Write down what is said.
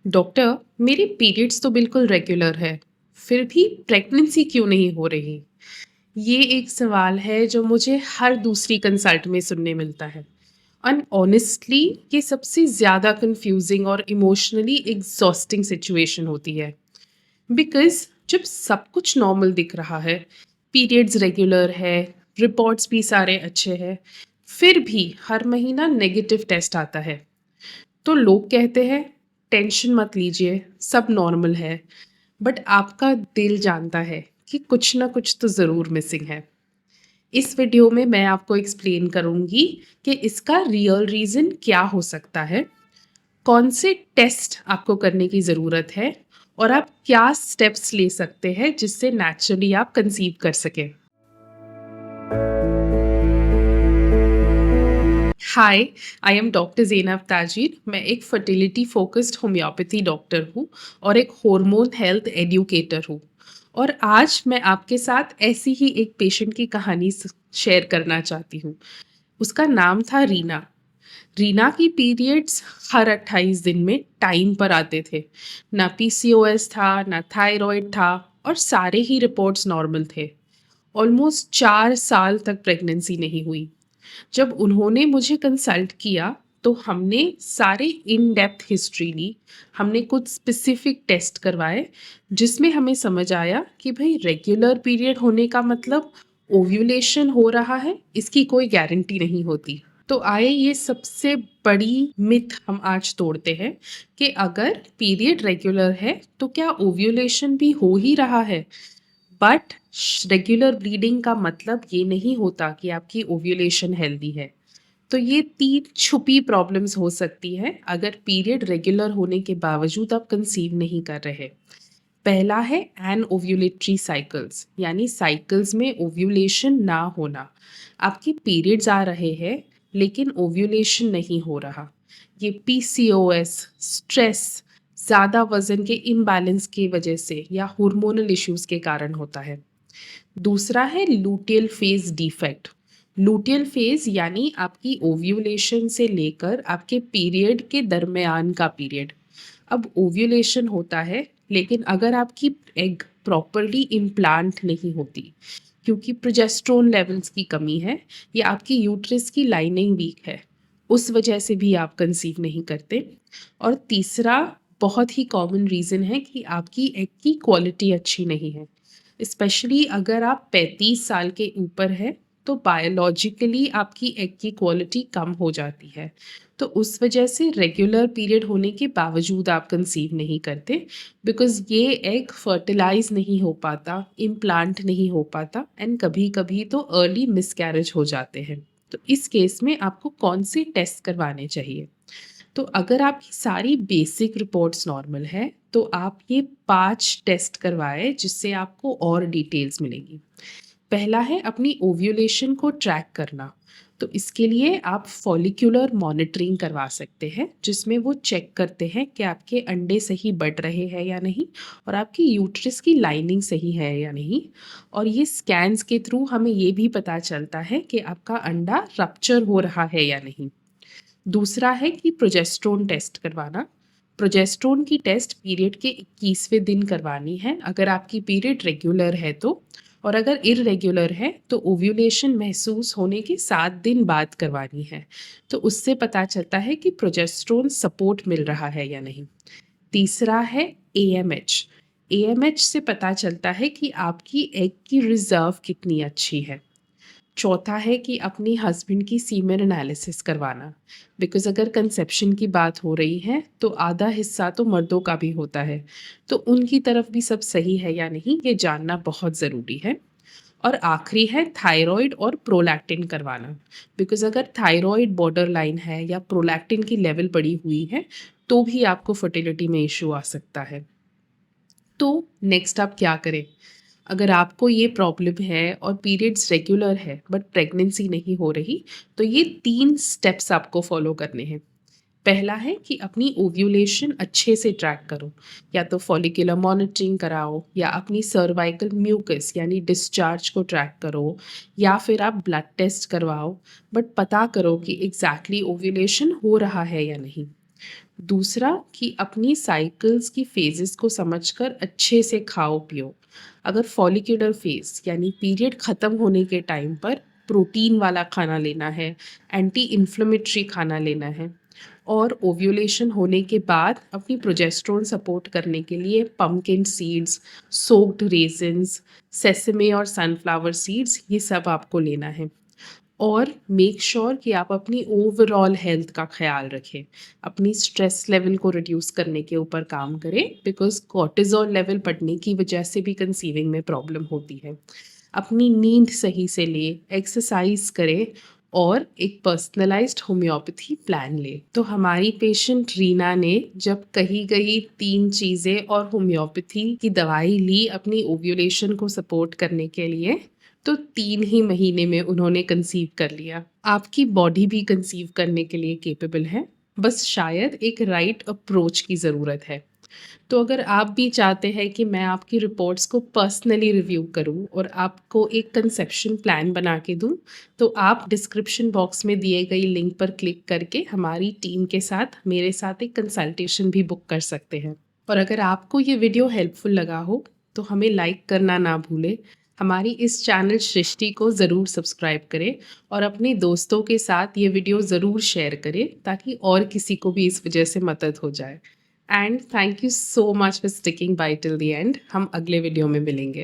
Doctor, मेरे periods तो बिल्कुल रेगुलर है, फिर भी प्रेगनेंसी क्यों नहीं हो रही? ये एक सवाल है जो मुझे हर दूसरी कंसल्ट में सुनने मिलता है। एंड ऑनेस्टली ये सबसे ज़्यादा कंफ्यूजिंग और इमोशनली एग्जॉस्टिंग सिचुएशन होती है। बिकॉज़ जब सब कुछ नॉर्मल दिख रहा है, पीरियड्स रेगुलर है, रिपोर्ट्स भी सारे अच्छे हैं, फिर भी हर महीना नेगेटिव टेस्ट आता है। तो लोग कहते हैं टेंशन मत लीजिए, सब नॉर्मल है। बट आपका दिल जानता है कि कुछ ना कुछ तो ज़रूर मिसिंग है। इस वीडियो में मैं आपको एक्सप्लेन करूंगी कि इसका रियल रीज़न क्या हो सकता है, कौन से टेस्ट आपको करने की ज़रूरत है और आप क्या स्टेप्स ले सकते हैं जिससे नेचुरली आप कंसीव कर सकें। हाय, आई एम डॉक्टर ज़ेनब ताजिर। मैं एक फर्टिलिटी फोकस्ड होम्योपैथी डॉक्टर हूँ और एक हार्मोन हेल्थ एडुकेटर हूँ। और आज मैं आपके साथ ऐसी ही एक पेशेंट की कहानी शेयर करना चाहती हूँ। उसका नाम था रीना। रीना की पीरियड्स हर 28 दिन में टाइम पर आते थे। ना पीसीओएस था, ना थायराइड था और सारे ही रिपोर्ट्स नॉर्मल थे। ऑलमोस्ट 4 साल तक प्रेगनेंसी नहीं हुई। जब उन्होंने मुझे कंसल्ट किया तो हमने सारे इन डेप्थ हिस्ट्री ली। हमने कुछ स्पेसिफिक टेस्ट करवाए जिसमें हमें समझ आया कि भाई रेगुलर पीरियड होने का मतलब ओव्यूलेशन हो रहा है, इसकी कोई गारंटी नहीं होती। तो आए ये सबसे बड़ी मिथ हम आज तोड़ते हैं कि अगर पीरियड रेगुलर है तो क्या ओव्यूलेशन भी हो ही रहा है। बट रेगुलर ब्लीडिंग का मतलब ये नहीं होता कि आपकी ओव्यूलेशन हेल्दी है। तो ये 3 छुपी प्रॉब्लम्स हो सकती है अगर पीरियड रेगुलर होने के बावजूद आप कंसीव नहीं कर रहे। पहला है एनओव्यूलेटरी साइकिल्स, यानी साइकिल्स में ओव्यूलेशन ना होना। आपके पीरियड्स आ रहे हैं लेकिन ओव्यूलेशन नहीं हो रहा। ये पीसीओएस, स्ट्रेस, ज़्यादा वजन के इम्बैलेंस की वजह से या हार्मोनल इश्यूज के कारण होता है। दूसरा है luteal phase defect. Luteal phase यानी आपकी ओव्यूलेशन से लेकर आपके पीरियड के दरमियान का पीरियड। अब ओव्यूलेशन होता है लेकिन अगर आपकी एग प्रॉपरली इम्प्लांट नहीं होती क्योंकि प्रोजेस्टेरोन लेवल्स की कमी है या आपकी यूट्रस की लाइनिंग वीक है, उस वजह से भी आप कंसीव नहीं करते। और तीसरा बहुत ही कॉमन रीज़न है कि आपकी एग की क्वालिटी अच्छी नहीं है। स्पेशली अगर आप 35 साल के ऊपर हैं तो बायोलॉजिकली आपकी एग की क्वालिटी कम हो जाती है। तो उस वजह से रेगुलर पीरियड होने के बावजूद आप कंसीव नहीं करते, बिकॉज़ ये एग फर्टिलाइज नहीं हो पाता, इम्प्लांट नहीं हो पाता एंड कभी-कभी तो अर्ली मिसकैरेज हो जाते हैं। तो इस केस में आपको कौन से टेस्ट करवाने चाहिए? तो अगर आपकी सारी बेसिक रिपोर्ट्स नॉर्मल है तो आप ये 5 टेस्ट करवाएँ जिससे आपको और डिटेल्स मिलेंगी। पहला है अपनी ओव्यूलेशन को ट्रैक करना। तो इसके लिए आप फॉलिक्यूलर मॉनिटरिंग करवा सकते हैं जिसमें वो चेक करते हैं कि आपके अंडे सही बढ़ रहे हैं या नहीं और आपकी यूट्रस की लाइनिंग सही है या नहीं। और ये स्कैन्स के थ्रू हमें ये भी पता चलता है कि आपका अंडा रप्चर हो रहा है या नहीं। दूसरा है कि प्रोजेस्टेरोन टेस्ट करवाना। प्रोजेस्टेरोन की टेस्ट पीरियड के 21वें दिन करवानी है अगर आपकी पीरियड रेगुलर है तो। और अगर इर्रेगुलर है तो ओव्यूलेशन महसूस होने के 7 दिन बाद करवानी है। तो उससे पता चलता है कि प्रोजेस्टेरोन सपोर्ट मिल रहा है या नहीं। तीसरा है एएमएच। एएमएच से पता चलता है कि आपकी एग की रिजर्व कितनी अच्छी है। चौथा है कि अपनी हस्बैंड की सीमेन एनालिसिस करवाना, बिकॉज़ अगर कंसेप्शन की बात हो रही है तो आधा हिस्सा तो मर्दों का भी होता है। तो उनकी तरफ भी सब सही है या नहीं ये जानना बहुत ज़रूरी है। और आखिरी है थायराइड और प्रोलैक्टिन करवाना, बिकॉज़ अगर थायराइड बॉर्डर लाइन है या प्रोलैक्टिन की लेवल बढ़ी हुई है तो भी आपको फर्टिलिटी में इश्यू आ सकता है। तो नेक्स्ट आप क्या करें? अगर आपको ये प्रॉब्लम है और पीरियड्स रेगुलर है बट प्रेगनेंसी नहीं हो रही, तो ये 3 स्टेप्स आपको फॉलो करने हैं। पहला है कि अपनी ओव्यूलेशन अच्छे से ट्रैक करो, या तो फॉलिक्यूलर मॉनिटरिंग कराओ या अपनी सर्वाइकल म्यूकस यानी डिस्चार्ज को ट्रैक करो या फिर आप ब्लड टेस्ट करवाओ। बट पता करो कि एग्जैक्टली ओव्यूलेशन हो रहा है या नहीं। दूसरा कि अपनी साइकिल्स की फेजेस को समझकर अच्छे से खाओ-पियो। अगर फॉलिक्यूलर फेज़ यानी पीरियड ख़त्म होने के टाइम पर प्रोटीन वाला खाना लेना है, एंटी इन्फ्लेमेटरी खाना लेना है और ओव्यूलेशन होने के बाद अपनी प्रोजेस्टेरोन सपोर्ट करने के लिए पम्पकिन सीड्स, सोक्ड रेज़िन्स, सेसमे और सनफ्लावर सीड्स ये सब आपको लेना है। और मेक श्योर कि आप अपनी ओवरऑल हेल्थ का ख़्याल रखें। अपनी स्ट्रेस लेवल को रिड्यूस करने के ऊपर काम करें बिकॉज़ कॉर्टिज़ोल लेवल बढ़ने की वजह से भी कंसीविंग में प्रॉब्लम होती है। अपनी नींद सही से लें, एक्सरसाइज़ करें और एक पर्सनलाइज़्ड होम्योपैथी प्लान लें। तो हमारी पेशेंट रीना ने जब कही-गई 3 चीज़ें और होम्योपैथी की दवाई ली अपनी ओव्यूलेशन को सपोर्ट करने के लिए, तो 3 ही महीने में उन्होंने कंसीव कर लिया। आपकी बॉडी भी कंसीव करने के लिए कैपेबल है, बस शायद एक राइट अप्रोच की ज़रूरत है। तो अगर आप भी चाहते हैं कि मैं आपकी रिपोर्ट्स को पर्सनली रिव्यू करूँ और आपको एक कंसेप्शन प्लान बना के दूँ, तो आप डिस्क्रिप्शन बॉक्स में दिए गई लिंक पर क्लिक करके हमारी टीम के साथ मेरे साथ एक कंसल्टेशन भी बुक कर सकते हैं। और अगर आपको ये वीडियो हेल्पफुल लगा हो, तो हमें लाइक करना ना भूलें। हमारी इस चैनल सृष्टि को ज़रूर सब्सक्राइब करें और अपने दोस्तों के साथ ये वीडियो ज़रूर शेयर करें ताकि और किसी को भी इस वजह से मदद हो जाए। And thank you so much for sticking by till the end. हम अगले वीडियो में मिलेंगे।